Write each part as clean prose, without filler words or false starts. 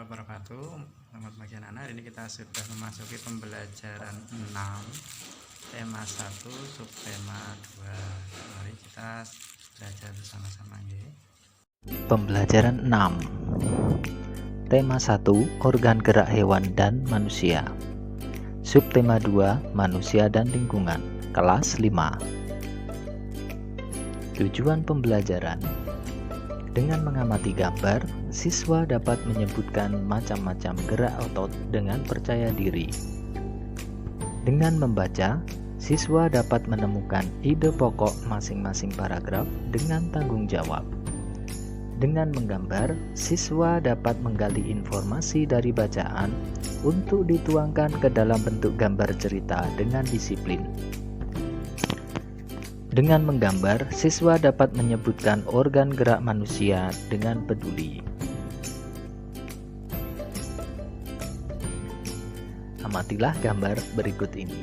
warahmatullahi wabarakatuh. Selamat pagi anak-anak. Hari ini kita sudah memasuki pembelajaran 6 tema 1 subtema 2. Mari kita belajar bersama-sama ya. Pembelajaran 6. Tema 1 organ gerak hewan dan manusia. Subtema 2 manusia dan lingkungan. Kelas 5. Tujuan pembelajaran. Dengan mengamati gambar, siswa dapat menyebutkan macam-macam gerak otot dengan percaya diri. Dengan membaca, siswa dapat menemukan ide pokok masing-masing paragraf dengan tanggung jawab. Dengan menggambar, siswa dapat menggali informasi dari bacaan untuk dituangkan ke dalam bentuk gambar cerita dengan disiplin. Dengan menggambar, siswa dapat menyebutkan organ gerak manusia dengan peduli. Amatilah gambar berikut ini.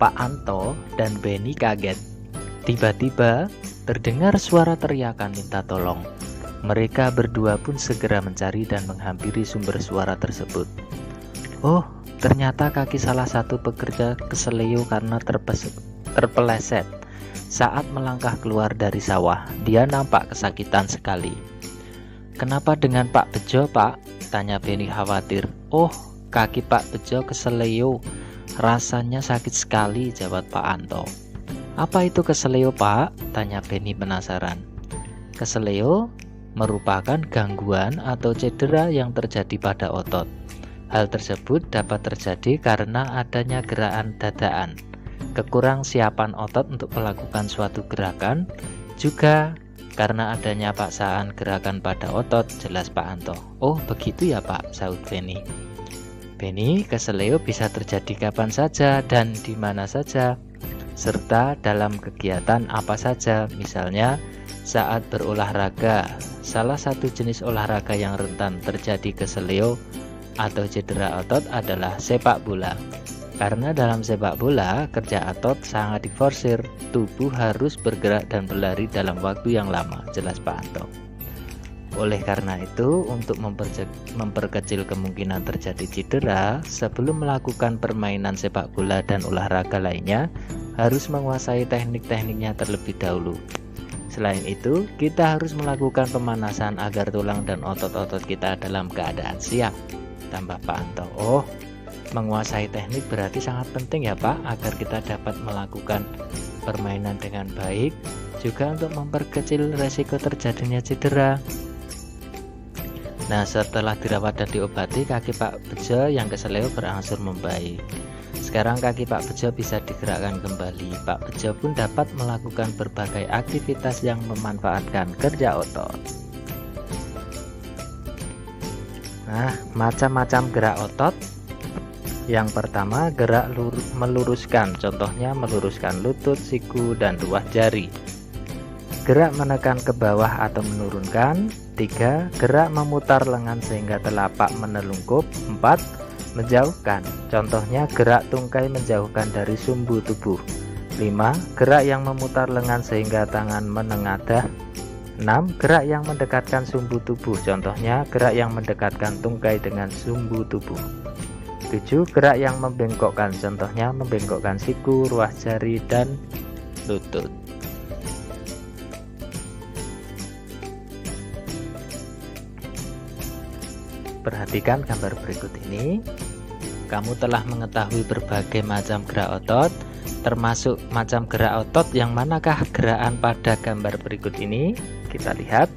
Pak Anto dan Benny kaget. Tiba-tiba terdengar suara teriakan minta tolong. Mereka berdua pun segera mencari dan menghampiri sumber suara tersebut. Oh, ternyata kaki salah satu pekerja keseleo karena terpeleset. Saat melangkah keluar dari sawah, dia nampak kesakitan sekali. Kenapa dengan Pak Bejo, Pak? Tanya Benny khawatir. Oh, kaki Pak Bejo keseleo. Rasanya sakit sekali, jawab Pak Anto. Apa itu keseleo, Pak? Tanya Benny penasaran. Keseleo merupakan gangguan atau cedera yang terjadi pada otot. Hal tersebut dapat terjadi karena adanya gerakan dadaan, kekurang siapan otot untuk melakukan suatu gerakan, juga karena adanya paksaan gerakan pada otot, jelas Pak Anto. Oh begitu ya Pak, sahut Benny. Benny, keseleo bisa terjadi kapan saja dan di mana saja, serta dalam kegiatan apa saja, misalnya saat berolahraga. Salah satu jenis olahraga yang rentan terjadi keseleo atau cedera otot adalah sepak bola. Karena dalam sepak bola, kerja otot sangat diforsir, tubuh harus bergerak dan berlari dalam waktu yang lama, jelas Pak Anto. Oleh karena itu, untuk memperkecil kemungkinan terjadi cedera, sebelum melakukan permainan sepak bola dan olahraga lainnya, harus menguasai teknik-tekniknya terlebih dahulu. Selain itu, kita harus melakukan pemanasan agar tulang dan otot-otot kita dalam keadaan siap, tambah Pak Anto. Oh, menguasai teknik berarti sangat penting ya Pak, agar kita dapat melakukan permainan dengan baik, juga untuk memperkecil resiko terjadinya cedera. Nah, setelah dirawat dan diobati, kaki Pak Bejo yang keseleo berangsur membaik. Sekarang kaki Pak Bejo bisa digerakkan kembali. Pak Bejo pun dapat melakukan berbagai aktivitas yang memanfaatkan kerja otot. Nah, macam-macam gerak otot. Yang pertama, gerak meluruskan, contohnya meluruskan lutut, siku, dan ruas jari. Gerak menekan ke bawah atau menurunkan. 3. Gerak memutar lengan sehingga telapak menelungkup. 4. Menjauhkan, contohnya gerak tungkai menjauhkan dari sumbu tubuh. 5. Gerak yang memutar lengan sehingga tangan menengadah. 6. Gerak yang mendekatkan sumbu tubuh, contohnya gerak yang mendekatkan tungkai dengan sumbu tubuh. 7. Gerak yang membengkokkan, contohnya membengkokkan siku, ruas jari, dan lutut. Perhatikan gambar berikut ini. Kamu telah mengetahui berbagai macam gerak otot, termasuk macam gerak otot yang manakah gerakan pada gambar berikut ini? Kita lihat.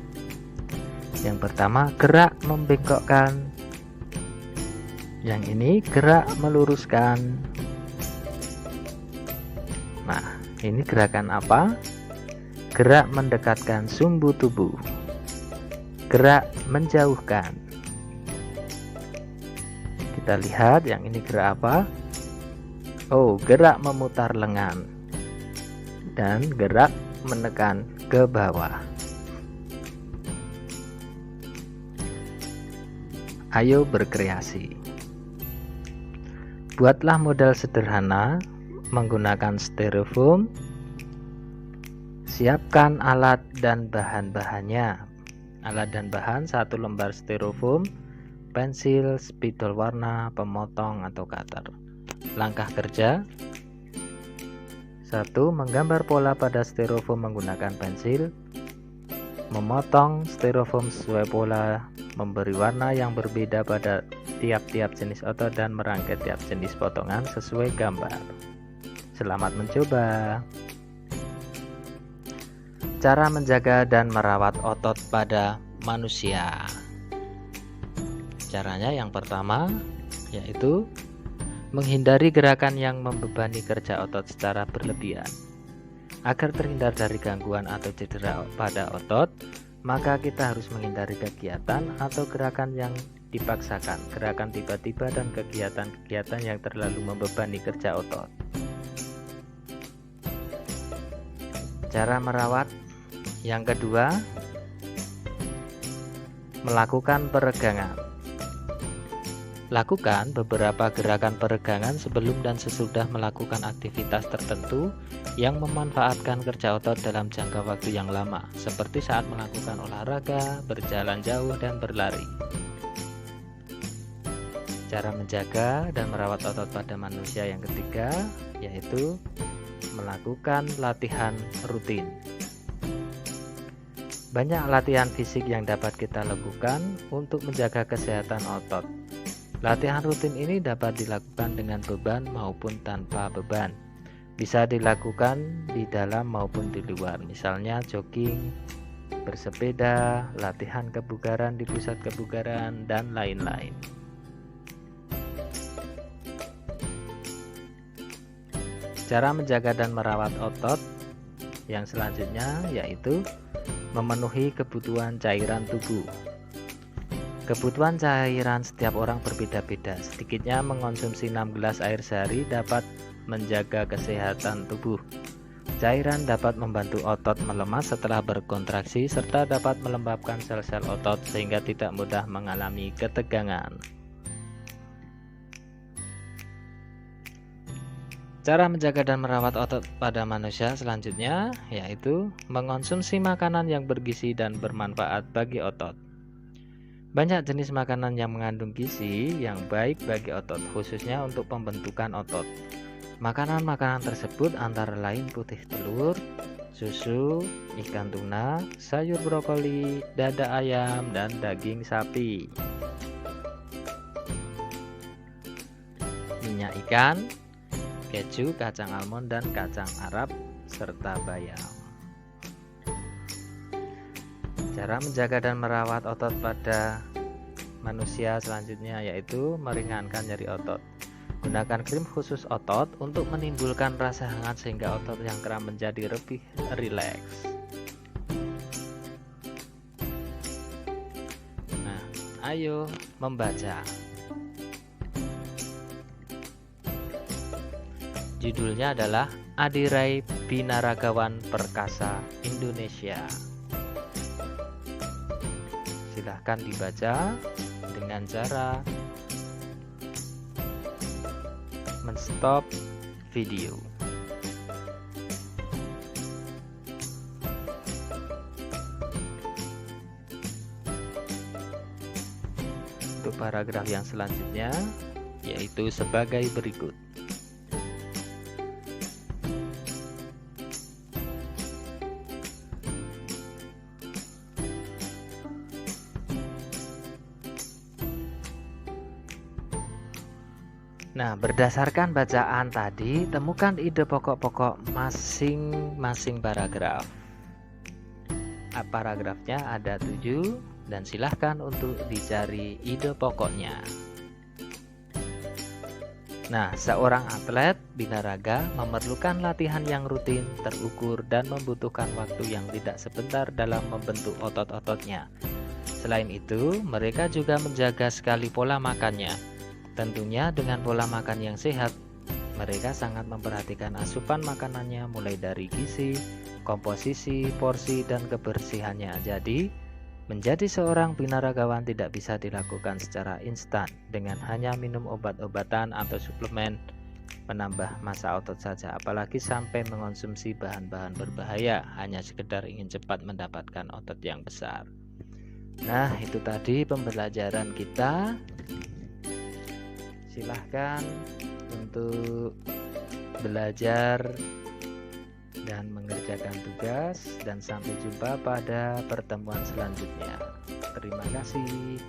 Yang pertama, gerak membengkokkan. Yang ini gerak meluruskan. Nah, ini gerakan apa? Gerak mendekatkan sumbu tubuh. Gerak menjauhkan. Kita lihat yang ini gerak apa? Oh, gerak memutar lengan dan gerak menekan ke bawah. Ayo berkreasi. Buatlah model sederhana menggunakan styrofoam. Siapkan alat dan bahan-bahannya. Alat dan bahan: 1 lembar styrofoam, pensil, spidol warna, pemotong atau cutter. Langkah kerja: 1. Menggambar pola pada styrofoam menggunakan pensil. Memotong styrofoam sesuai pola, memberi warna yang berbeda pada tiap-tiap jenis otot dan merangkai tiap jenis potongan sesuai gambar. Selamat mencoba. Cara menjaga dan merawat otot pada manusia. Caranya yang pertama yaitu menghindari gerakan yang membebani kerja otot secara berlebihan. Agar terhindar dari gangguan atau cedera pada otot, maka kita harus menghindari kegiatan atau gerakan yang dipaksakan, gerakan tiba-tiba, dan kegiatan-kegiatan yang terlalu membebani kerja otot. Cara merawat yang kedua, melakukan peregangan. Lakukan beberapa gerakan peregangan sebelum dan sesudah melakukan aktivitas tertentu yang memanfaatkan kerja otot dalam jangka waktu yang lama, seperti saat melakukan olahraga, berjalan jauh, dan berlari. Cara menjaga dan merawat otot pada manusia yang ketiga yaitu melakukan latihan rutin. Banyak latihan fisik yang dapat kita lakukan untuk menjaga kesehatan otot. Latihan rutin ini dapat dilakukan dengan beban maupun tanpa beban. Bisa dilakukan di dalam maupun di luar, misalnya jogging, bersepeda, latihan kebugaran di pusat kebugaran, dan lain-lain. Cara menjaga dan merawat otot yang selanjutnya yaitu memenuhi kebutuhan cairan tubuh. Kebutuhan cairan setiap orang berbeda-beda. Sedikitnya mengonsumsi 6 gelas air sehari dapat menjaga kesehatan tubuh. Cairan dapat membantu otot melemas setelah berkontraksi serta dapat melembabkan sel-sel otot sehingga tidak mudah mengalami ketegangan. Cara menjaga dan merawat otot pada manusia selanjutnya yaitu mengonsumsi makanan yang bergizi dan bermanfaat bagi otot. Banyak jenis makanan yang mengandung gizi yang baik bagi otot, khususnya untuk pembentukan otot. Makanan-makanan tersebut antara lain putih telur, susu, ikan tuna, sayur brokoli, dada ayam, dan daging sapi. Minyak ikan, keju, kacang almond, dan kacang Arab, serta bayam. Cara menjaga dan merawat otot pada manusia selanjutnya yaitu meringankan nyeri otot. Gunakan krim khusus otot untuk menimbulkan rasa hangat sehingga otot yang kram menjadi lebih rileks. Nah, ayo membaca. Judulnya adalah Adirai Binaragawan Perkasa Indonesia. Silahkan dibaca dengan cara men-stop video. Untuk paragraf yang selanjutnya yaitu sebagai berikut. Nah, berdasarkan bacaan tadi, temukan ide pokok-pokok masing-masing paragraf. Paragrafnya ada 7 dan silahkan untuk dicari ide pokoknya. Nah, seorang atlet binaraga memerlukan latihan yang rutin, terukur, dan membutuhkan waktu yang tidak sebentar dalam membentuk otot-ototnya. Selain itu, mereka juga menjaga sekali pola makannya. Tentunya dengan pola makan yang sehat, mereka sangat memperhatikan asupan makanannya mulai dari gizi, komposisi, porsi, dan kebersihannya. Jadi, menjadi seorang binaragawan tidak bisa dilakukan secara instan dengan hanya minum obat-obatan atau suplemen menambah massa otot saja, apalagi sampai mengonsumsi bahan-bahan berbahaya hanya sekedar ingin cepat mendapatkan otot yang besar. Nah, itu tadi pembelajaran kita. Silahkan untuk belajar dan mengerjakan tugas, dan sampai jumpa pada pertemuan selanjutnya. Terima kasih.